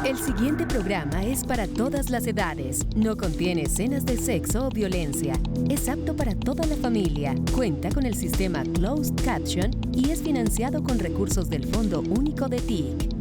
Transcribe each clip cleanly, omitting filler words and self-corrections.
El siguiente programa es para todas las edades. No contiene escenas de sexo o violencia. Es apto para toda la familia. Cuenta con el sistema Closed Caption y es financiado con recursos del Fondo Único de TIC.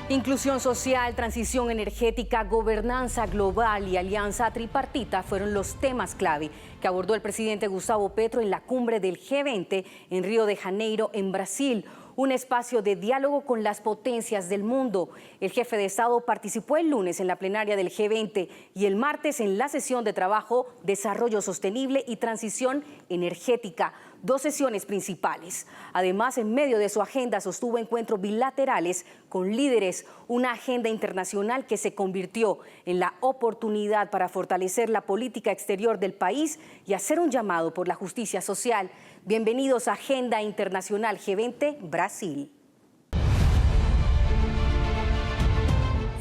Inclusión social, transición energética, gobernanza global y alianza tripartita fueron los temas clave que abordó el presidente Gustavo Petro en la cumbre del G20 en Río de Janeiro, en Brasil. Un espacio de diálogo con las potencias del mundo. El jefe de Estado participó el lunes en la plenaria del G20 y el martes en la sesión de trabajo Desarrollo Sostenible y Transición Energética. 2 sesiones principales. Además, en medio de su agenda sostuvo encuentros bilaterales con líderes, una agenda internacional que se convirtió en la oportunidad para fortalecer la política exterior del país y hacer un llamado por la justicia social. Bienvenidos a Agenda Internacional G20 Brasil.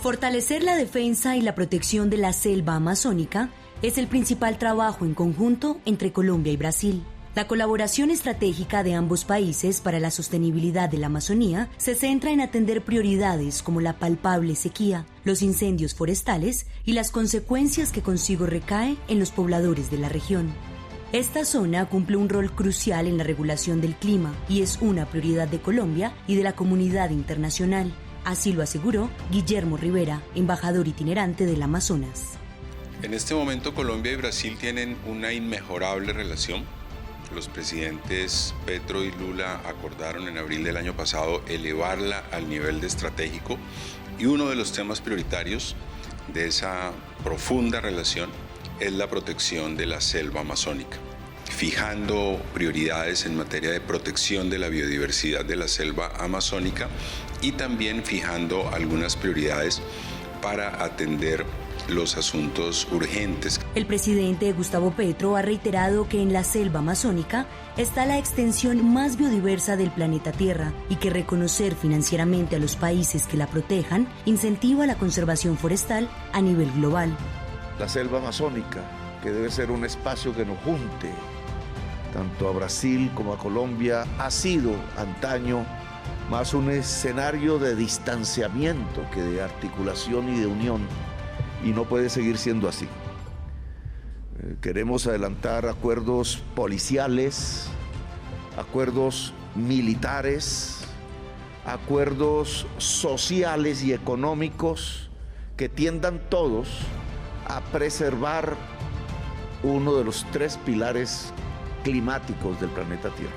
Fortalecer la defensa y la protección de la selva amazónica es el principal trabajo en conjunto entre Colombia y Brasil. La colaboración estratégica de ambos países para la sostenibilidad de la Amazonía se centra en atender prioridades como la palpable sequía, los incendios forestales y las consecuencias que consigo recae en los pobladores de la región. Esta zona cumple un rol crucial en la regulación del clima y es una prioridad de Colombia y de la comunidad internacional. Así lo aseguró Guillermo Rivera, embajador itinerante del Amazonas. En este momento Colombia y Brasil tienen una inmejorable relación. Los presidentes Petro y Lula acordaron en abril del año pasado elevarla al nivel de estratégico y uno de los temas prioritarios de esa profunda relación es la protección de la selva amazónica, fijando prioridades en materia de protección de la biodiversidad de la selva amazónica y también fijando algunas prioridades para atender los asuntos urgentes. El presidente Gustavo Petro ha reiterado que en la selva amazónica está la extensión más biodiversa del planeta Tierra y que reconocer financieramente a los países que la protejan incentiva la conservación forestal a nivel global. La selva amazónica, que debe ser un espacio que nos junte tanto a Brasil como a Colombia, ha sido antaño más un escenario de distanciamiento que de articulación y de unión. Y no puede seguir siendo así. Queremos adelantar acuerdos policiales, acuerdos militares, acuerdos sociales y económicos que tiendan todos a preservar uno de los 3 pilares climáticos del planeta Tierra.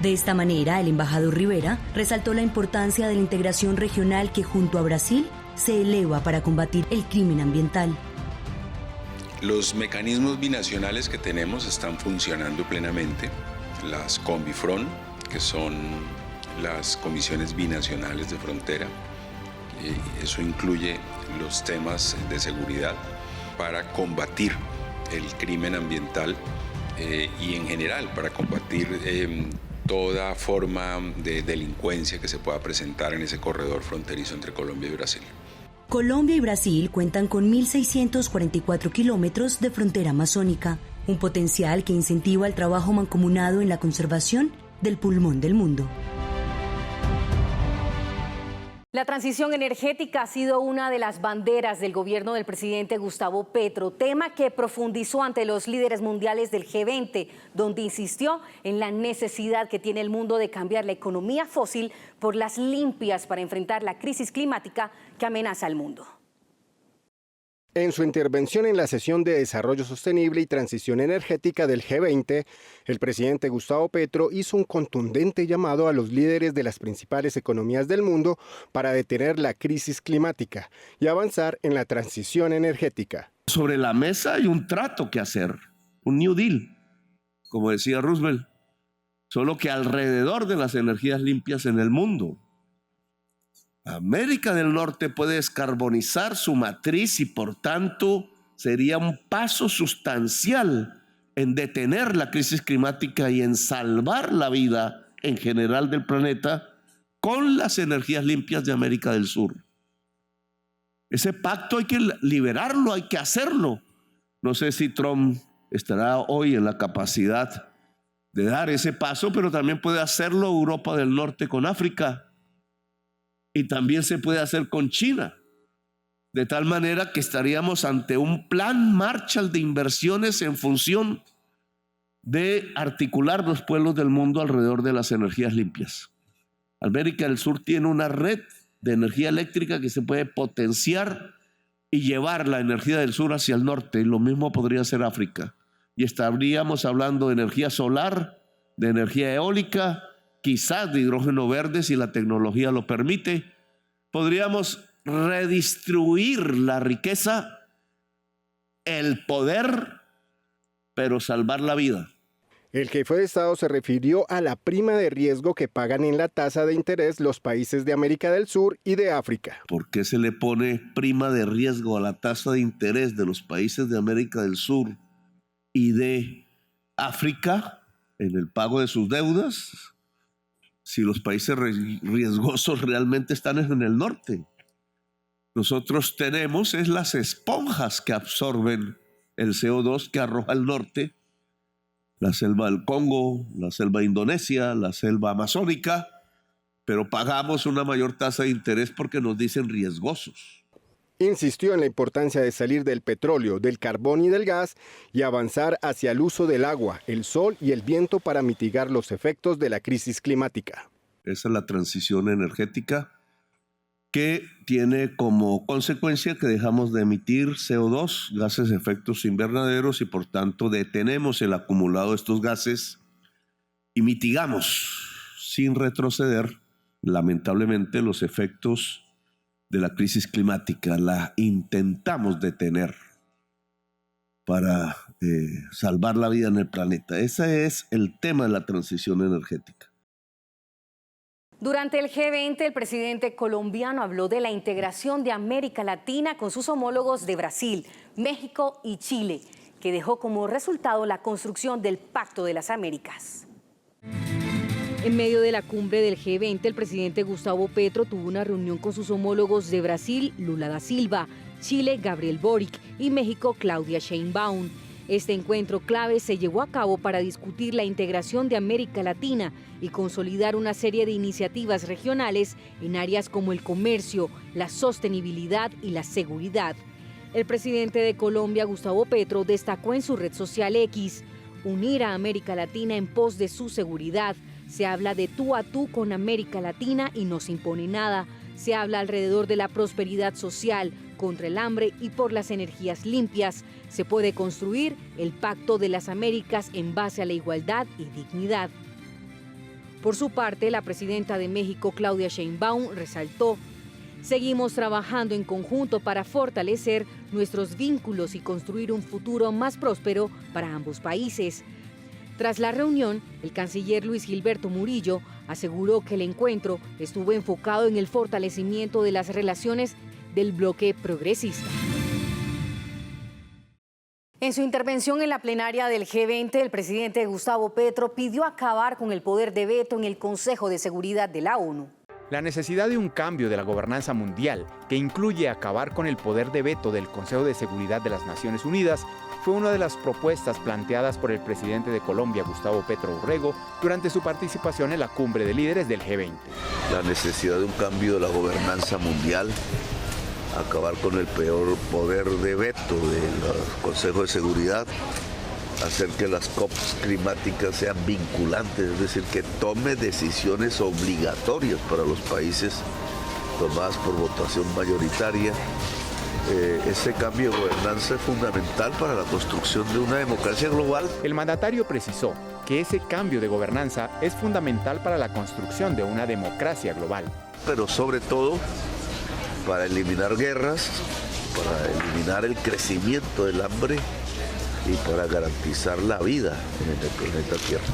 De esta manera, el embajador Rivera resaltó la importancia de la integración regional que junto a Brasil se eleva para combatir el crimen ambiental. Los mecanismos binacionales que tenemos están funcionando plenamente. Las COMBIFRON, que son las comisiones binacionales de frontera, eso incluye los temas de seguridad para combatir el crimen ambiental y en general para combatir toda forma de delincuencia que se pueda presentar en ese corredor fronterizo entre Colombia y Brasil. Colombia y Brasil cuentan con 1.644 kilómetros de frontera amazónica, un potencial que incentiva el trabajo mancomunado en la conservación del pulmón del mundo. La transición energética ha sido una de las banderas del gobierno del presidente Gustavo Petro, tema que profundizó ante los líderes mundiales del G20, donde insistió en la necesidad que tiene el mundo de cambiar la economía fósil por las limpias para enfrentar la crisis climática que amenaza al mundo. En su intervención en la sesión de Desarrollo Sostenible y Transición Energética del G20, el presidente Gustavo Petro hizo un contundente llamado a los líderes de las principales economías del mundo para detener la crisis climática y avanzar en la transición energética. Sobre la mesa hay un trato que hacer, un New Deal, como decía Roosevelt, solo que alrededor de las energías limpias en el mundo. América del Norte puede descarbonizar su matriz y por tanto sería un paso sustancial en detener la crisis climática y en salvar la vida en general del planeta con las energías limpias de América del Sur. Ese pacto hay que liberarlo, hay que hacerlo. No sé si Trump estará hoy en la capacidad de dar ese paso, pero también puede hacerlo Europa del Norte con África y también se puede hacer con China, de tal manera que estaríamos ante un plan Marshall de inversiones en función de articular los pueblos del mundo alrededor de las energías limpias. América del Sur tiene una red de energía eléctrica que se puede potenciar y llevar la energía del sur hacia el norte, y lo mismo podría ser África. Y estaríamos hablando de energía solar, de energía eólica, quizás de hidrógeno verde si la tecnología lo permite. Podríamos redistribuir la riqueza, el poder, pero salvar la vida. El jefe de Estado se refirió a la prima de riesgo que pagan en la tasa de interés los países de América del Sur y de África. ¿Por qué se le pone prima de riesgo a la tasa de interés de los países de América del Sur y de África en el pago de sus deudas? Si los países riesgosos realmente están en el norte. Nosotros tenemos es las esponjas que absorben el CO2 que arroja el norte, la selva del Congo, la selva de Indonesia, la selva amazónica, pero pagamos una mayor tasa de interés porque nos dicen riesgosos. Insistió en la importancia de salir del petróleo, del carbón y del gas y avanzar hacia el uso del agua, el sol y el viento para mitigar los efectos de la crisis climática. Esa es la transición energética que tiene como consecuencia que dejamos de emitir CO2, gases de efectos invernaderos, y por tanto detenemos el acumulado de estos gases y mitigamos sin retroceder, lamentablemente, los efectos de la crisis climática. La intentamos detener para salvar la vida en el planeta. Ese es el tema de la transición energética. Durante el G20, el presidente colombiano habló de la integración de América Latina con sus homólogos de Brasil, México y Chile, que dejó como resultado la construcción del Pacto de las Américas. En medio de la cumbre del G20, el presidente Gustavo Petro tuvo una reunión con sus homólogos de Brasil, Lula da Silva, Chile, Gabriel Boric, y México, Claudia Sheinbaum. Este encuentro clave se llevó a cabo para discutir la integración de América Latina y consolidar una serie de iniciativas regionales en áreas como el comercio, la sostenibilidad y la seguridad. El presidente de Colombia, Gustavo Petro, destacó en su red social X: unir a América Latina en pos de su seguridad. Se habla de tú a tú con América Latina y no se impone nada. Se habla alrededor de la prosperidad social, contra el hambre y por las energías limpias. Se puede construir el Pacto de las Américas en base a la igualdad y dignidad. Por su parte, la presidenta de México, Claudia Sheinbaum, resaltó: seguimos trabajando en conjunto para fortalecer nuestros vínculos y construir un futuro más próspero para ambos países. Tras la reunión, el canciller Luis Gilberto Murillo aseguró que el encuentro estuvo enfocado en el fortalecimiento de las relaciones del bloque progresista. En su intervención en la plenaria del G20, el presidente Gustavo Petro pidió acabar con el poder de veto en el Consejo de Seguridad de la ONU. La necesidad de un cambio de la gobernanza mundial que incluye acabar con el poder de veto del Consejo de Seguridad de las Naciones Unidas fue una de las propuestas planteadas por el presidente de Colombia, Gustavo Petro Urrego, durante su participación en la cumbre de líderes del G20. La necesidad de un cambio de la gobernanza mundial, acabar con el peor poder de veto del Consejo de Seguridad, hacer que las COPs climáticas sean vinculantes, es decir, que tome decisiones obligatorias para los países tomadas por votación mayoritaria. Ese cambio de gobernanza es fundamental para la construcción de una democracia global. El mandatario precisó que ese cambio de gobernanza es fundamental para la construcción de una democracia global. Pero sobre todo para eliminar guerras, para eliminar el crecimiento del hambre y para garantizar la vida en el planeta Tierra.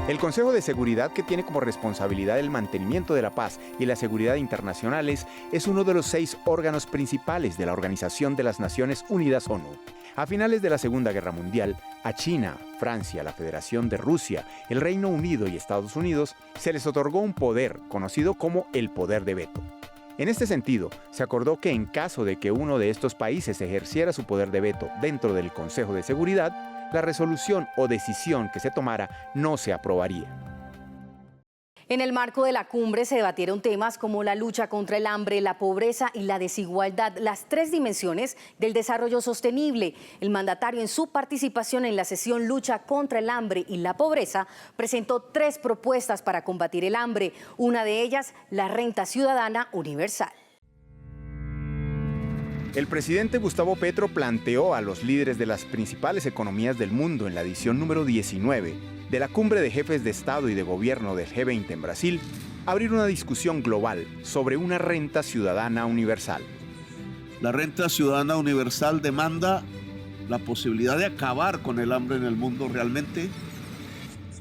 El Consejo de Seguridad, que tiene como responsabilidad el mantenimiento de la paz y la seguridad internacionales, es uno de los 6 órganos principales de la Organización de las Naciones Unidas ONU. A finales de la Segunda Guerra Mundial, a China, Francia, la Federación de Rusia, el Reino Unido y Estados Unidos se les otorgó un poder conocido como el poder de veto. En este sentido, se acordó que en caso de que uno de estos países ejerciera su poder de veto dentro del Consejo de Seguridad, la resolución o decisión que se tomara no se aprobaría. En el marco de la cumbre se debatieron temas como la lucha contra el hambre, la pobreza y la desigualdad, las 3 dimensiones del desarrollo sostenible. El mandatario, en su participación en la sesión Lucha contra el hambre y la pobreza, presentó 3 propuestas para combatir el hambre. Una de ellas, la renta ciudadana universal. El presidente Gustavo Petro planteó a los líderes de las principales economías del mundo en la edición número 19 de la Cumbre de Jefes de Estado y de Gobierno del G20 en Brasil abrir una discusión global sobre una renta ciudadana universal. La renta ciudadana universal demanda la posibilidad de acabar con el hambre en el mundo realmente.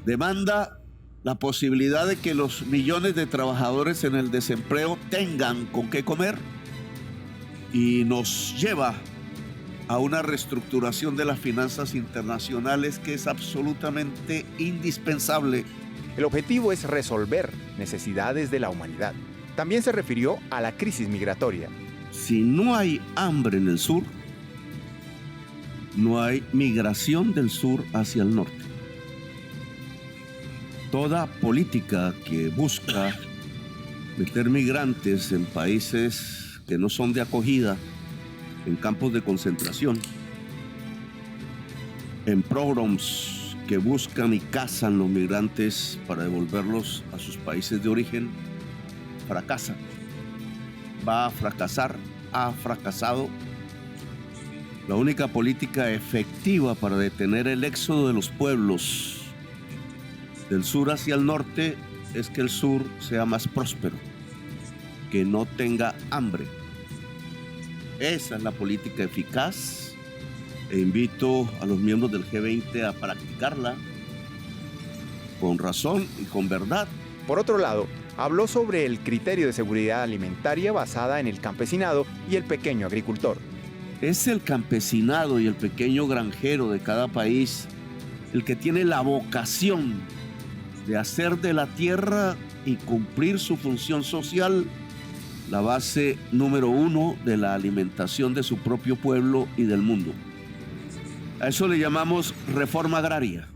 Demanda la posibilidad de que los millones de trabajadores en el desempleo tengan con qué comer. Y nos lleva a una reestructuración de las finanzas internacionales que es absolutamente indispensable. El objetivo es resolver necesidades de la humanidad. También se refirió a la crisis migratoria. Si no hay hambre en el sur, no hay migración del sur hacia el norte. Toda política que busca meter migrantes en países que no son de acogida, en campos de concentración, en programas que buscan y cazan los migrantes para devolverlos a sus países de origen, fracasa. Va a fracasar, ha fracasado. La única política efectiva para detener el éxodo de los pueblos del sur hacia el norte es que el sur sea más próspero, que no tenga hambre. Esa es la política eficaz e invito a los miembros del G20 a practicarla con razón y con verdad. Por otro lado, habló sobre el criterio de seguridad alimentaria basada en el campesinado y el pequeño agricultor. Es el campesinado y el pequeño granjero de cada país el que tiene la vocación de hacer de la tierra y cumplir su función social la base número 1 de la alimentación de su propio pueblo y del mundo. A eso le llamamos reforma agraria.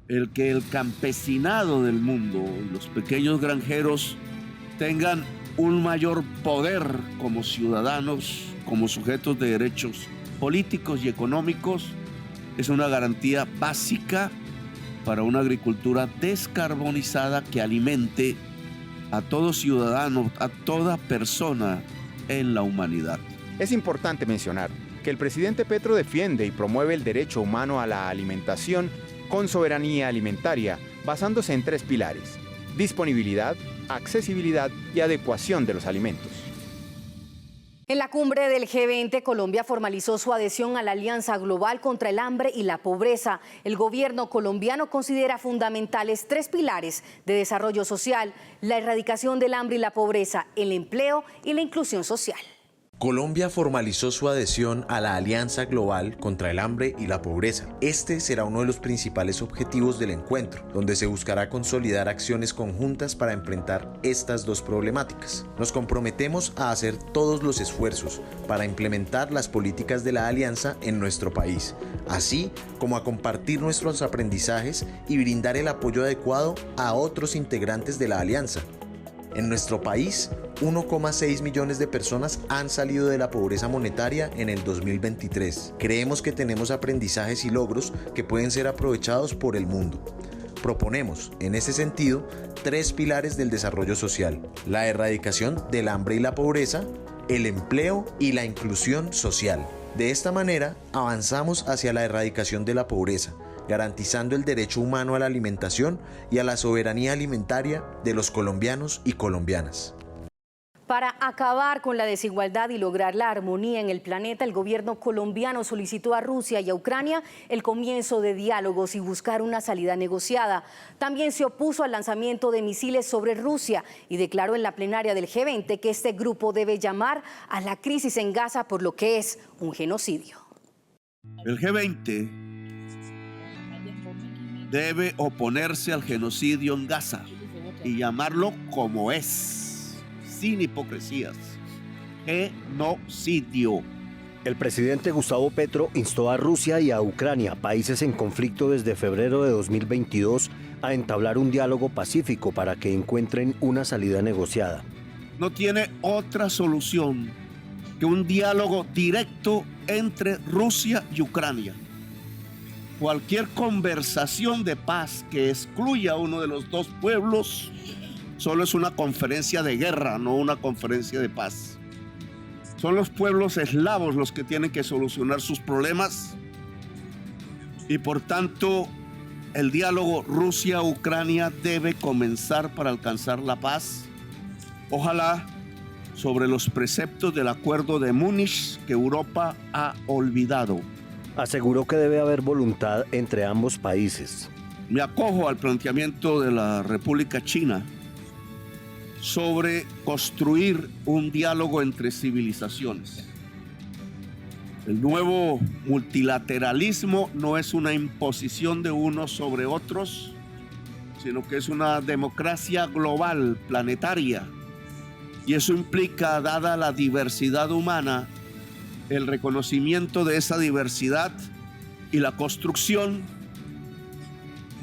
El que el campesinado del mundo y los pequeños granjeros tengan un mayor poder como ciudadanos, como sujetos de derechos políticos y económicos, es una garantía básica para una agricultura descarbonizada que alimente a todo ciudadano, a toda persona en la humanidad. Es importante mencionar que el presidente Petro defiende y promueve el derecho humano a la alimentación con soberanía alimentaria, basándose en 3 pilares: disponibilidad, accesibilidad y adecuación de los alimentos. En la cumbre del G20, Colombia formalizó su adhesión a la Alianza Global contra el Hambre y la Pobreza. El gobierno colombiano considera fundamentales 3 pilares de desarrollo social: la erradicación del hambre y la pobreza, el empleo y la inclusión social. Colombia formalizó su adhesión a la Alianza Global contra el Hambre y la Pobreza. Este será uno de los principales objetivos del encuentro, donde se buscará consolidar acciones conjuntas para enfrentar estas 2 problemáticas. Nos comprometemos a hacer todos los esfuerzos para implementar las políticas de la alianza en nuestro país, así como a compartir nuestros aprendizajes y brindar el apoyo adecuado a otros integrantes de la alianza. En nuestro país, 1,6 millones de personas han salido de la pobreza monetaria en el 2023. Creemos que tenemos aprendizajes y logros que pueden ser aprovechados por el mundo. Proponemos, en ese sentido, 3 pilares del desarrollo social: la erradicación del hambre y la pobreza, el empleo y la inclusión social. De esta manera, avanzamos hacia la erradicación de la pobreza, garantizando el derecho humano a la alimentación y a la soberanía alimentaria de los colombianos y colombianas. Para acabar con la desigualdad y lograr la armonía en el planeta, el gobierno colombiano solicitó a Rusia y a Ucrania el comienzo de diálogos y buscar una salida negociada. También se opuso al lanzamiento de misiles sobre Rusia y declaró en la plenaria del G20 que este grupo debe llamar a la crisis en Gaza por lo que es un genocidio. El G20 debe oponerse al genocidio en Gaza y llamarlo como es. Sin hipocresías, genocidio. El presidente Gustavo Petro instó a Rusia y a Ucrania, países en conflicto desde febrero de 2022, a entablar un diálogo pacífico para que encuentren una salida negociada. No tiene otra solución que un diálogo directo entre Rusia y Ucrania. Cualquier conversación de paz que excluya a uno de los dos pueblos solo es una conferencia de guerra, no una conferencia de paz. Son los pueblos eslavos los que tienen que solucionar sus problemas y por tanto el diálogo Rusia-Ucrania debe comenzar para alcanzar la paz. Ojalá sobre los preceptos del Acuerdo de Múnich que Europa ha olvidado. Aseguró que debe haber voluntad entre ambos países. Me acojo al planteamiento de la República China sobre construir un diálogo entre civilizaciones. El nuevo multilateralismo no es una imposición de unos sobre otros, sino que es una democracia global, planetaria. Y eso implica, dada la diversidad humana, el reconocimiento de esa diversidad y la construcción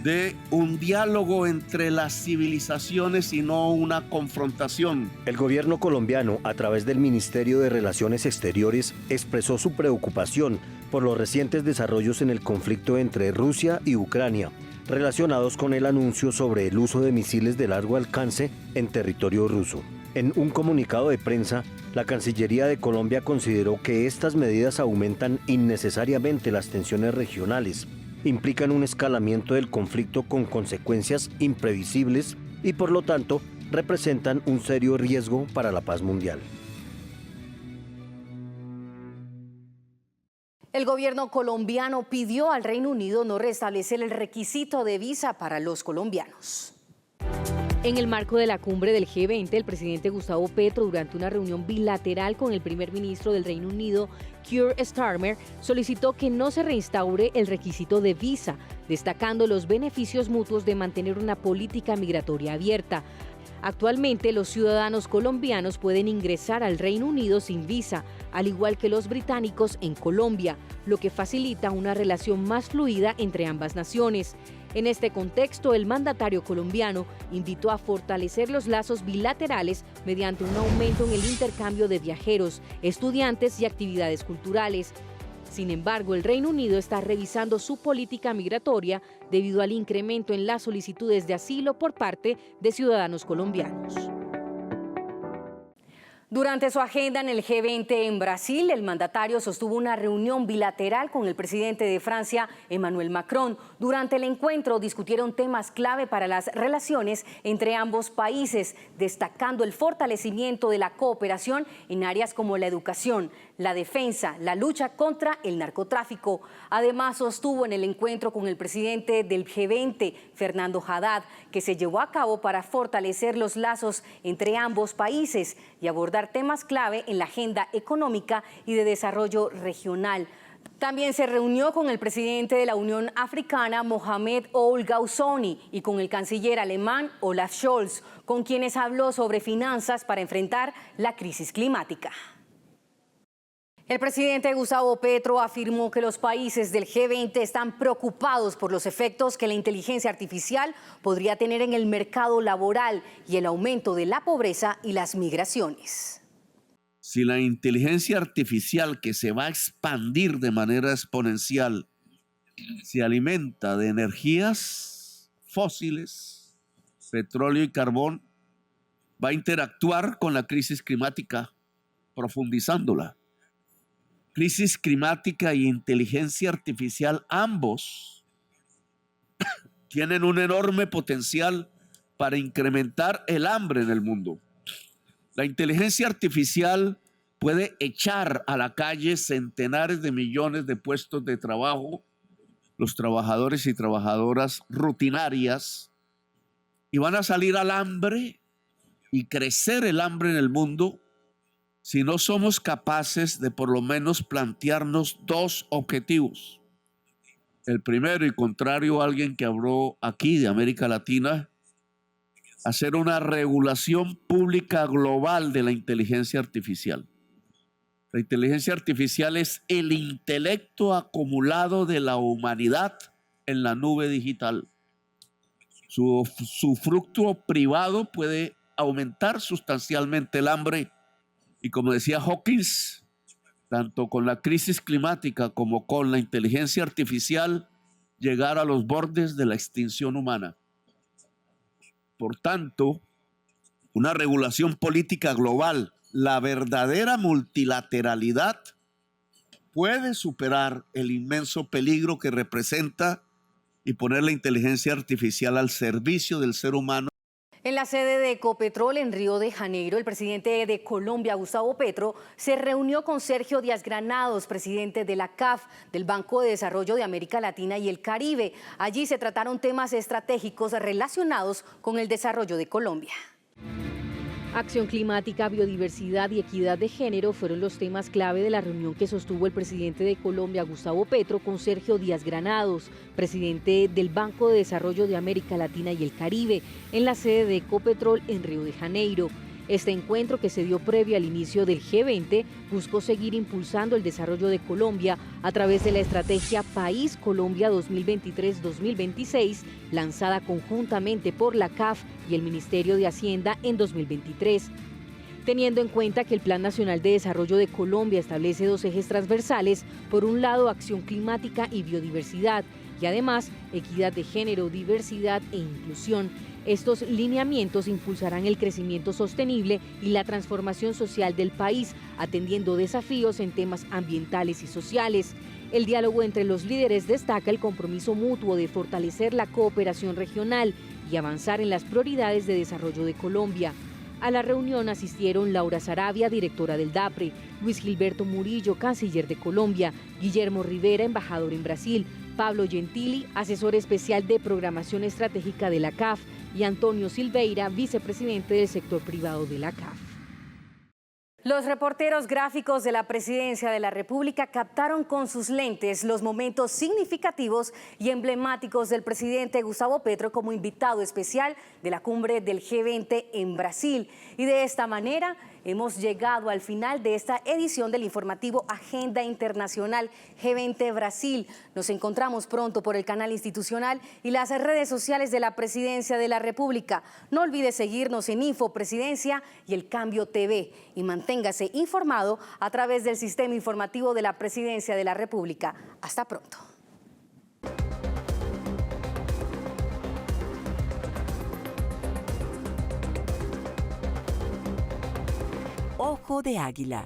de un diálogo entre las civilizaciones y no una confrontación. El gobierno colombiano, a través del Ministerio de Relaciones Exteriores, expresó su preocupación por los recientes desarrollos en el conflicto entre Rusia y Ucrania, relacionados con el anuncio sobre el uso de misiles de largo alcance en territorio ruso. En un comunicado de prensa, la Cancillería de Colombia consideró que estas medidas aumentan innecesariamente las tensiones regionales, implican un escalamiento del conflicto con consecuencias imprevisibles y por lo tanto representan un serio riesgo para la paz mundial. El gobierno colombiano pidió al Reino Unido no restablecer el requisito de visa para los colombianos. En el marco de la cumbre del G20, el presidente Gustavo Petro, durante una reunión bilateral con el primer ministro del Reino Unido, Keir Starmer, solicitó que no se reinstaure el requisito de visa, destacando los beneficios mutuos de mantener una política migratoria abierta. Actualmente, los ciudadanos colombianos pueden ingresar al Reino Unido sin visa, al igual que los británicos en Colombia, lo que facilita una relación más fluida entre ambas naciones. En este contexto, el mandatario colombiano invitó a fortalecer los lazos bilaterales mediante un aumento en el intercambio de viajeros, estudiantes y actividades culturales. Sin embargo, el Reino Unido está revisando su política migratoria debido al incremento en las solicitudes de asilo por parte de ciudadanos colombianos. Durante su agenda en el G20 en Brasil, el mandatario sostuvo una reunión bilateral con el presidente de Francia, Emmanuel Macron. Durante el encuentro discutieron temas clave para las relaciones entre ambos países, destacando el fortalecimiento de la cooperación en áreas como la educación, la defensa, la lucha contra el narcotráfico. Además, sostuvo en el encuentro con el presidente del G20, Fernando Haddad, que se llevó a cabo para fortalecer los lazos entre ambos países y abordar temas clave en la agenda económica y de desarrollo regional. También se reunió con el presidente de la Unión Africana, Mohamed Ould Ghazouani, y con el canciller alemán, Olaf Scholz, con quienes habló sobre finanzas para enfrentar la crisis climática. El presidente Gustavo Petro afirmó que los países del G20 están preocupados por los efectos que la inteligencia artificial podría tener en el mercado laboral y el aumento de la pobreza y las migraciones. Si la inteligencia artificial, que se va a expandir de manera exponencial, se alimenta de energías fósiles, petróleo y carbón, va a interactuar con la crisis climática, profundizándola. Crisis climática y inteligencia artificial, ambos tienen un enorme potencial para incrementar el hambre en el mundo. La inteligencia artificial puede echar a la calle centenares de millones de puestos de trabajo, los trabajadores y trabajadoras rutinarias, y van a salir al hambre y crecer el hambre en el mundo si no somos capaces de por lo menos plantearnos dos objetivos. El primero, y contrario a alguien que habló aquí de América Latina, hacer una regulación pública global de la inteligencia artificial. La inteligencia artificial es el intelecto acumulado de la humanidad en la nube digital. Su fruto privado puede aumentar sustancialmente el hambre y, como decía Hawkins, tanto con la crisis climática como con la inteligencia artificial, llegar a los bordes de la extinción humana. Por tanto, una regulación política global, la verdadera multilateralidad, puede superar el inmenso peligro que representa y poner la inteligencia artificial al servicio del ser humano. En la sede de Ecopetrol en Río de Janeiro, el presidente de Colombia, Gustavo Petro, se reunió con Sergio Díaz Granados, presidente de la CAF, del Banco de Desarrollo de América Latina y el Caribe. Allí se trataron temas estratégicos relacionados con el desarrollo de Colombia. Acción climática, biodiversidad y equidad de género fueron los temas clave de la reunión que sostuvo el presidente de Colombia, Gustavo Petro, con Sergio Díaz Granados, presidente del Banco de Desarrollo de América Latina y el Caribe, en la sede de Ecopetrol en Río de Janeiro. Este encuentro, que se dio previo al inicio del G20, buscó seguir impulsando el desarrollo de Colombia a través de la estrategia País Colombia 2023-2026, lanzada conjuntamente por la CAF y el Ministerio de Hacienda en 2023. Teniendo en cuenta que el Plan Nacional de Desarrollo de Colombia establece dos ejes transversales, por un lado acción climática y biodiversidad, y además equidad de género, diversidad e inclusión. Estos lineamientos impulsarán el crecimiento sostenible y la transformación social del país, atendiendo desafíos en temas ambientales y sociales. El diálogo entre los líderes destaca el compromiso mutuo de fortalecer la cooperación regional y avanzar en las prioridades de desarrollo de Colombia. A la reunión asistieron Laura Saravia, directora del DAPRE, Luis Gilberto Murillo, canciller de Colombia, Guillermo Rivera, embajador en Brasil, Pablo Gentili, asesor especial de programación estratégica de la CAF, y Antonio Silveira, vicepresidente del sector privado de la CAF. Los reporteros gráficos de la Presidencia de la República captaron con sus lentes los momentos significativos y emblemáticos del presidente Gustavo Petro como invitado especial de la cumbre del G20 en Brasil. Y de esta manera hemos llegado al final de esta edición del informativo Agenda Internacional G20 Brasil. Nos encontramos pronto por el canal institucional y las redes sociales de la Presidencia de la República. No olvide seguirnos en Infopresidencia y El Cambio TV y manténgase informado a través del sistema informativo de la Presidencia de la República. Hasta pronto. Ojo de Águila.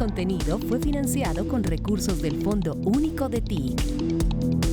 contenido fue financiado con recursos del Fondo Único de TIC.